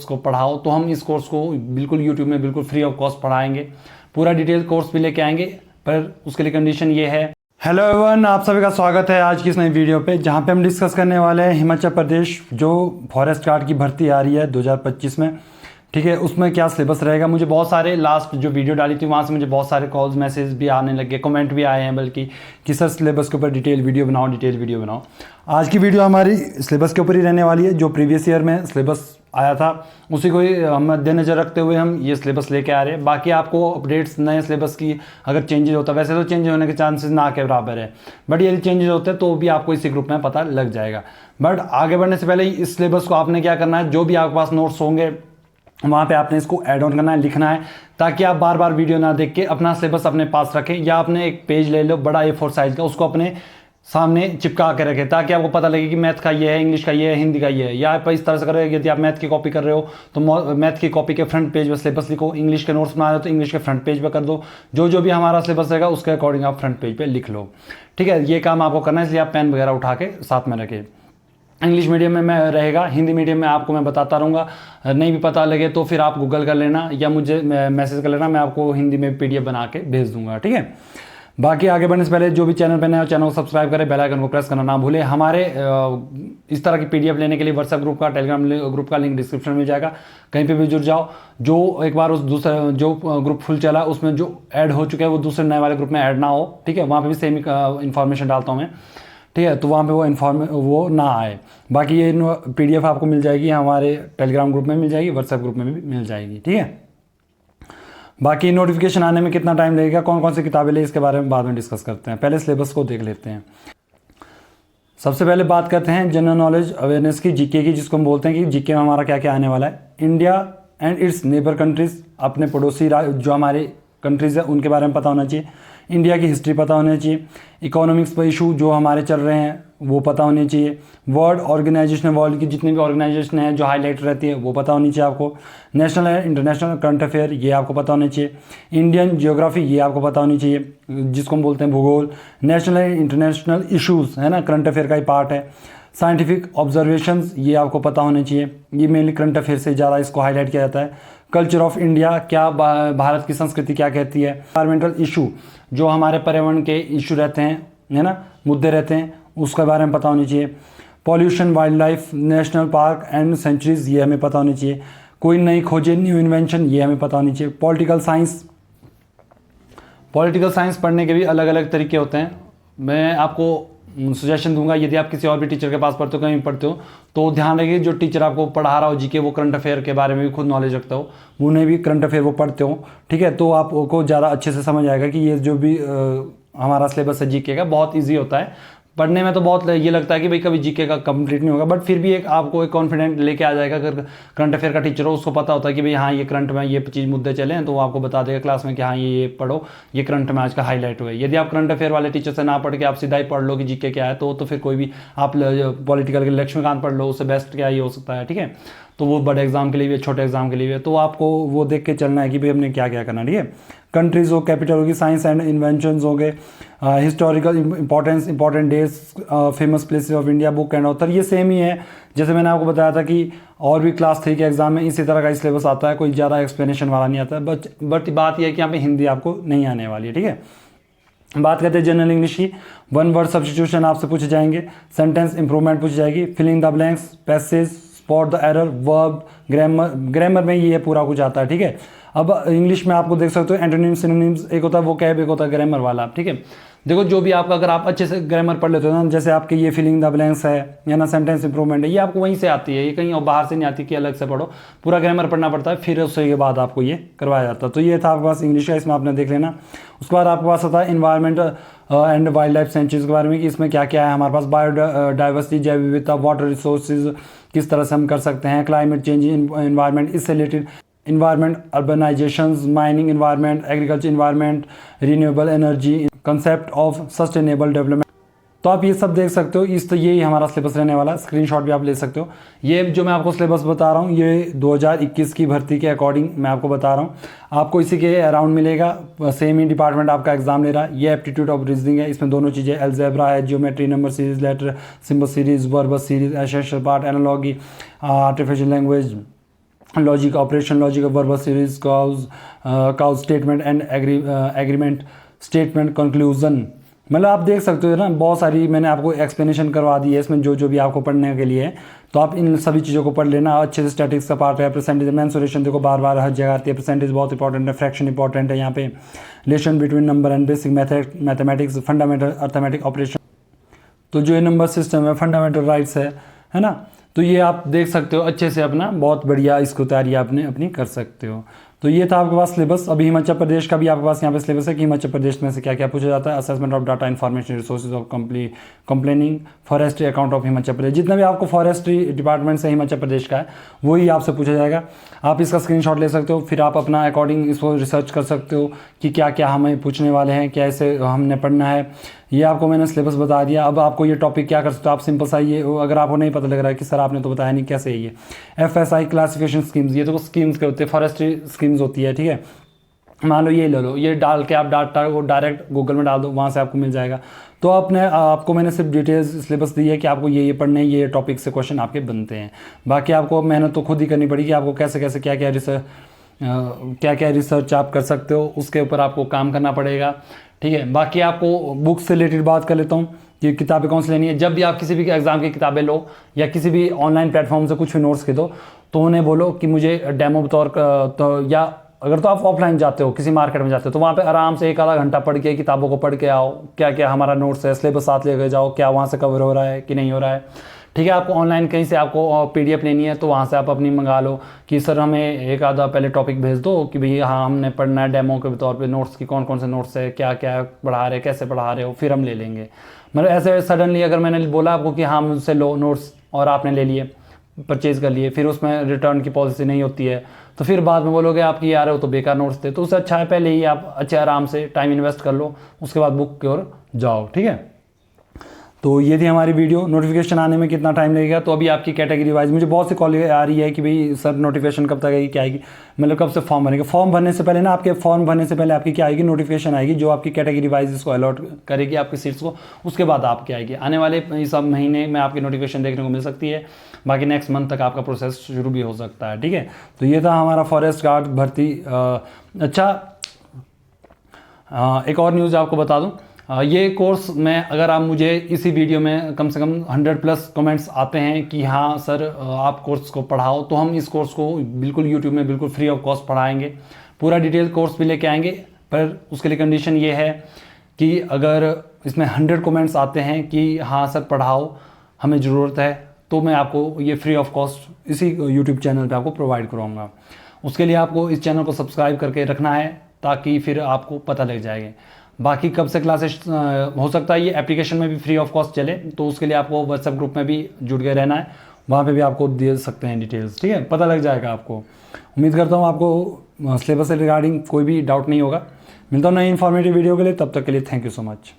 को पढ़ाओ, तो हम इस कोर्स को बिल्कुल यूट्यूब में बिल्कुल फ्री ऑफ कॉस्ट पढ़ाएंगे, पूरा डिटेल कोर्स भी लेके आएंगे, पर उसके लिए कंडीशन ये है। हेलो एवरीवन, आप सभी का स्वागत है आज की इस नई वीडियो पे, जहाँ पे हम डिस्कस करने वाले हैं हिमाचल प्रदेश जो फॉरेस्ट गार्ड की भर्ती आ रही है 2025 में, ठीक है, उसमें क्या सिलेबस रहेगा। मुझे बहुत सारे लास्ट जो वीडियो डाली थी वहाँ से मुझे बहुत सारे कॉल्स मैसेज भी आने लगे, कमेंट भी आए हैं बल्कि कि सर सिलेबस के ऊपर डिटेल वीडियो बनाओ। आज की वीडियो हमारी सिलेबस के ऊपर ही रहने वाली है। जो प्रीवियस ईयर में सिलेबस आया था उसी को ही हम मद्देनजर रखते हुए हम ये सिलेबस लेके आ रहे हैं। बाकी आपको अपडेट्स नए सिलेबस की अगर चेंजेस होता है, वैसे तो चेंज होने के चांसेस ना के बराबर है, बट यदि चेंजेस होते हैं तो भी आपको इसी ग्रुप में पता लग जाएगा। बट आगे बढ़ने से पहले इस सिलेबस को आपने क्या करना है, जो भी आपके पास नोट्स होंगे वहाँ पे आपने इसको ऐड ऑन करना है, लिखना है, ताकि आप बार बार वीडियो ना देख के अपना सिलेबस अपने पास रखें, या अपने एक पेज ले लो बड़ा A4 साइज का, उसको अपने सामने चिपका के रखें, ताकि आपको पता लगे कि मैथ का ये है, इंग्लिश का ये है, हिंदी का ये है। या आप इस तरह से करें, यदि आप मैथ की कॉपी कर रहे हो तो मैथ की कॉपी के फ्रंट पेज पर सिलेबस लिखो, इंग्लिश के नोट्स बना रहे हो तो इंग्लिश के फ्रंट पेज पर कर दो, जो भी हमारा सिलेबस रहेगा उसके अकॉर्डिंग आप फ्रंट पेज पर लिख लो, ठीक है। ये काम आपको करना है, इसलिए आप पेन वगैरह उठा के साथ में रखें। इंग्लिश मीडियम में मैं रहेगा, हिंदी मीडियम में आपको मैं बताता रहूँगा, नहीं भी पता लगे तो फिर आप गूगल कर लेना या मुझे मैसेज कर लेना, मैं आपको हिंदी में PDF बना के भेज दूंगा, ठीक है। बाकी आगे बढ़ने से पहले जो भी चैनल पर नया हो चैनल को सब्सक्राइब करें, बेल आइकन को प्रेस करना ना भूलें। हमारे इस तरह की PDF लेने के लिए व्हाट्सएप ग्रुप का, टेलीग्राम ग्रुप का लिंक डिस्क्रिप्शन में मिल जाएगा, कहीं पे भी जुड़ जाओ। जो एक बार उस दूसरा जो ग्रुप फुल चला उसमें जो ऐड हो चुके हैं वो दूसरे नए वाले ग्रुप में ऐड ना हो, ठीक है। वहाँ पर भी सेम इन्फॉर्मेशन डालता हूँ मैं, ठीक है, तो वहाँ पे वो ना आए। बाकी ये PDF आपको मिल जाएगी, हमारे टेलीग्राम ग्रुप में मिल जाएगी, व्हाट्सएप ग्रुप में भी मिल जाएगी, ठीक है। बाकी नोटिफिकेशन आने में कितना टाइम लगेगा, कौन कौन सी किताबें ले, इसके बारे में बाद में डिस्कस करते हैं। पहले सिलेबस को देख लेते हैं। सबसे पहले बात करते हैं जनरल नॉलेज अवेयरनेस की, GK की, जिसको हम बोलते हैं कि GK में हमारा क्या क्या आने वाला है। India and it's neighbour countries, अपने पड़ोसी जो हमारे कंट्रीज़ है उनके बारे में पता होना चाहिए। इंडिया की हिस्ट्री पता होनी चाहिए। इकोनॉमिक्स पर इशू जो हमारे चल रहे हैं वो पता होने चाहिए। वर्ल्ड ऑर्गेनाइजेशन, वर्ल्ड की जितनी भी ऑर्गेनाइजेशन है जो हाईलाइट रहती है वो पता होनी चाहिए आपको। National and international current affair ये आपको पता होने चाहिए। इंडियन जियोग्राफी ये आपको पता होनी चाहिए, जिसको हम बोलते हैं भूगोल। नेशनल एंड इंटरनेशनल इशूज़ है ना, करंट अफेयर का ही पार्ट है। साइंटिफिक ऑब्जर्वेशंस ये आपको पता होने चाहिए, ये मेनली करंट अफेयर से ज़्यादा इसको हाईलाइट किया जाता है। कल्चर ऑफ इंडिया, क्या भारत की संस्कृति क्या कहती है। एनवायरमेंटल इशू, जो हमारे पर्यावरण के इशू रहते हैं, है ना, मुद्दे रहते हैं, उसके बारे में पता होनी चाहिए। Pollution, wildlife, national park and sanctuaries ये हमें पता होनी चाहिए। कोई नई खोजें, न्यू इन्वेंशन ये हमें पता होनी चाहिए। पॉलिटिकल साइंस पढ़ने के भी अलग अलग तरीके होते हैं। मैं आपको सजेशन दूंगा, यदि आप किसी और भी टीचर के पास पढ़ते हो, कहीं पढ़ते हो, तो ध्यान रखिए जो टीचर आपको पढ़ा रहा हो GK वो करंट अफेयर के बारे में भी खुद नॉलेज रखता हो, उन्हें भी करंट अफेयर वो पढ़ते हो, ठीक है, तो आपको ज़्यादा अच्छे से समझ आएगा कि ये जो भी हमारा सिलेबस है GK का बहुत ईजी होता है पढ़ने में। तो बहुत ये लगता है कि भाई कभी GK का कंप्लीट नहीं होगा, बट फिर भी एक आपको एक कॉन्फिडेंट लेके आ जाएगा। अगर करंट अफेयर का टीचर हो, उसको पता होता है कि भाई हाँ ये करंट में ये चीज़ मुद्दे चले हैं, तो वो आपको बता देगा क्लास में कि हाँ ये पढ़ो, ये करंट में आज का हाईलाइट हुआ है। यदि आप करंट अफेयर वाले टीचर से ना पढ़ के आप सीधा ही पढ़ लो कि GK क्या है, तो फिर कोई भी आप पॉलिटिकल के लक्ष्मीकांत पढ़ लो, उससे बेस्ट क्या ही हो सकता है, ठीक है। तो वो बड़े एग्जाम के लिए भी, छोटे एग्जाम के लिए भी, तो आपको वो देख के चलना है कि भाई हमने क्या क्या करना है, ठीक है। कंट्रीज हो, कैपिटल होगी, साइंस एंड इन्वेंशंस हो गए, historical importance, important dates, famous places of India, book and author, ये सेम ही है जैसे मैंने आपको बताया था कि और भी क्लास 3 के एग्जाम में इसी तरह का सिलेबस आता है, कोई ज़्यादा एक्सप्लेनेशन वाला नहीं आता है। बट बात यह है कि यहाँ पे हिंदी आपको नहीं आने वाली है, ठीक है। बात करते हैं जनरल इंग्लिश की। 1 वर्ड सब्स्टिट्यूशन आपसे पूछे जाएंगे, सेंटेंस इंप्रूवमेंट पूछी जाएगी, filling the blanks, passage, spot the error, verb, grammar में ये पूरा कुछ आता है, ठीक है। अब इंग्लिश में आपको देख सकते हो एंटोनिम्स, सिनोनिम्स, एक होता है वोकैब, एक होता है ग्रामर वाला, ठीक है। देखो जो भी आपका, अगर आप अच्छे से ग्रामर पढ़ लेते हो ना, जैसे आपके ये फिलिंग द ब्लैंक्स है या ना सेंटेंस इंप्रूवमेंट है, ये आपको वहीं से आती है, ये कहीं और बाहर से नहीं आती कि अलग से पढ़ो, पूरा ग्रामर पढ़ना पड़ता है, फिर उसके बाद आपको ये करवाया जाता है। तो ये था आपके पास इंग्लिश का, इसमें आपने देख लेना। उसके बाद आपके पास आता है environment and wild life sanctuaries के बारे में, कि इसमें क्या क्या है हमारे पास। बायोडाइवर्सिटी, जैव विविधता, वाटर रिसोर्सेज किस तरह से हम कर सकते हैं, क्लाइमेट चेंज, इन्वायरमेंट, इससे related environment, urbanisations, mining environment, agriculture environment, renewable energy, concept of sustainable development. तो आप ये सब देख सकते हो, यही हमारा सिलेबस रहने वाला है। स्क्रीनशॉट भी आप ले सकते हो। ये जो मैं आपको सिलेबस बता रहा हूँ ये 2021 की भर्ती के अकॉर्डिंग मैं आपको बता रहा हूँ। आपको इसी के अराउंड मिलेगा, सेम ही डिपार्टमेंट आपका एग्जाम ले रहा है। ये एप्टीट्यूड ऑफ रीजनिंग है, इसमें दोनों चीज़ें, अलजेब्रा है, geometry, number series, letter symbol series, verb series, essential part, analogy, artificial language, logic, operation logic, verbal series, cause statement and agreement statement, conclusion. मतलब आप देख सकते हो ना, बहुत सारी मैंने आपको एक्सप्लेनेशन करवा दी है इसमें जो भी आपको पढ़ने के लिए है। तो आप इन सभी चीज़ों को पढ़ लेना अच्छे से। स्टैटिक्स का पार्ट है, परसेंटेज, मेंसुरेशन देखो बार बार हर जगह आती है। परसेंटेज बहुत इंपॉर्टेंट है, फ्रैक्शन इंपॉर्टेंट है यहाँ पे, relation between number and basic mathematics, fundamental arithmetic operation. तो जो ये नंबर सिस्टम है, फंडामेंटल राइट्स है ना। तो ये आप देख सकते हो अच्छे से अपना, बहुत बढ़िया इसको तैयारी आपने अपनी कर सकते हो। तो ये था आपके पास सिलेबस। अभी हिमाचल प्रदेश का भी आपके पास यहाँ पे सिलेबस है कि हिमाचल प्रदेश में से क्या क्या पूछा जाता है। Assessment of data information resources of complaining forestry account of Himachal Pradesh. जितना भी आपको फॉरेस्ट्री डिपार्टमेंट से हिमाचल प्रदेश का है वही आपसे पूछा जाएगा। आप इसका स्क्रीनशॉट ले सकते हो, फिर आप अपना अकॉर्डिंग इसको रिसर्च कर सकते हो कि क्या क्या हमें पूछने वाले हैं, कैसे हमने पढ़ना है। ये आपको मैंने सिलेबस बता दिया। अब आपको ये टॉपिक क्या कर सकते हो, आप सिंपल सा ये, अगर आपको नहीं पता लग रहा है कि सर आपने तो बताया नहीं कैसे है ये FSI क्लासिफिकेशन स्कीम्स, ये तो स्कीम्स के होते हैं, फॉरेस्ट्री स्कीम्स होती है, ठीक है। मान लो ये ले लो, ये डाल के आप डाटा को डायरेक्ट गूगल में डाल दो, वहाँ से आपको मिल जाएगा। तो आपको मैंने सिर्फ डिटेल्स सिलेबस दी है कि आपको ये पढ़ने हैं, ये टॉपिक से क्वेश्चन आपके बनते हैं। बाकी आपको मेहनत तो खुद ही करनी पड़ेगी। आपको कैसे कैसे क्या क्या रिसर्च आप कर सकते हो, उसके ऊपर आपको काम करना पड़ेगा, ठीक है। बाकी आपको बुक से रिलेटेड बात कर लेता हूँ कि किताबें कौन सी लेनी है। जब भी आप किसी भी एग्ज़ाम की किताबें लो या किसी भी ऑनलाइन प्लेटफॉर्म से कुछ भी नोट्स खरीदो, तो उन्हें बोलो कि मुझे डेमो बतौर तो, या अगर तो आप ऑफलाइन जाते हो, किसी मार्केट में जाते हो, तो वहाँ पे आराम से 1 आधा घंटा पढ़ के किताबों को पढ़ के आओ, क्या क्या हमारा नोट्स है, सिलेबस साथ लेकर जाओ, क्या वहाँ से कवर हो रहा है कि नहीं हो रहा है, ठीक है। आपको ऑनलाइन कहीं से आपको PDF लेनी है तो वहाँ से आप अपनी मंगा लो कि सर हमें 1 आधा पहले टॉपिक भेज दो कि भैया हाँ हमने पढ़ना है डेमो के तौर पे, नोट्स की कौन कौन से नोट्स है, क्या क्या पढ़ा रहे, कैसे पढ़ा रहे हो, फिर हम ले लेंगे। मतलब ऐसे सडनली अगर मैंने बोला आपको कि हाँ मुझसे लो नोट्स और आपने ले लिए, परचेज़ कर लिए, फिर उसमें रिटर्न की पॉलिसी नहीं होती है, तो फिर बाद में बोलोगे आपकी यार हो तो बेकार नोट्स थे। तो उससे अच्छा है पहले ही आप अच्छे आराम से टाइम इन्वेस्ट कर लो, उसके बाद बुक की ओर जाओ, ठीक है। तो ये थी हमारी वीडियो। नोटिफिकेशन आने में कितना टाइम लगेगा, तो अभी आपकी कैटेगरी वाइज मुझे बहुत सी कॉल आ रही है कि भाई सर नोटिफिकेशन कब तक आएगी, क्या आएगी, मतलब कब से फॉर्म भरेंगे। फॉर्म भरने से पहले ना, आपके फॉर्म भरने से पहले आपकी क्या आएगी, नोटिफिकेशन आएगी जो आपकी कैटेगरी वाइज इसको अलॉट करेगी आपकी सीट्स को। उसके बाद आपकी आएगी, आने वाले इस महीने में आपकी नोटिफिकेशन देखने को मिल सकती है। बाकी नेक्स्ट मंथ तक आपका प्रोसेस शुरू भी हो सकता है, ठीक है। तो ये था हमारा फॉरेस्ट गार्ड भर्ती। अच्छा, एक और न्यूज़ आपको बता दूँ, ये कोर्स में अगर आप मुझे इसी वीडियो में कम से कम 100+ कमेंट्स आते हैं कि हाँ सर आप कोर्स को पढ़ाओ, तो हम इस कोर्स को बिल्कुल यूट्यूब में बिल्कुल फ्री ऑफ कॉस्ट पढ़ाएंगे। पूरा डिटेल कोर्स भी लेके आएंगे, पर उसके लिए कंडीशन ये है कि अगर इसमें 100 कमेंट्स आते हैं कि हाँ सर पढ़ाओ, हमें ज़रूरत है, तो मैं आपको ये फ्री ऑफ कॉस्ट इसी यूट्यूब चैनल पर आपको प्रोवाइड करवाऊँगा। उसके लिए आपको इस चैनल को सब्सक्राइब करके रखना है ताकि फिर आपको पता लग जाएगा। बाकी कब से क्लासेस हो सकता है ये एप्लीकेशन में भी फ्री ऑफ कॉस्ट चले, तो उसके लिए आपको व्हाट्सएप ग्रुप में भी जुड़ के रहना है, वहाँ पे भी आपको दे सकते हैं डिटेल्स, ठीक है, पता लग जाएगा आपको। उम्मीद करता हूँ आपको सिलेबस से रिगार्डिंग कोई भी डाउट नहीं होगा। मिलता हूँ नई इन्फॉर्मेटिव वीडियो के लिए, तब तक के लिए थैंक यू सो मच।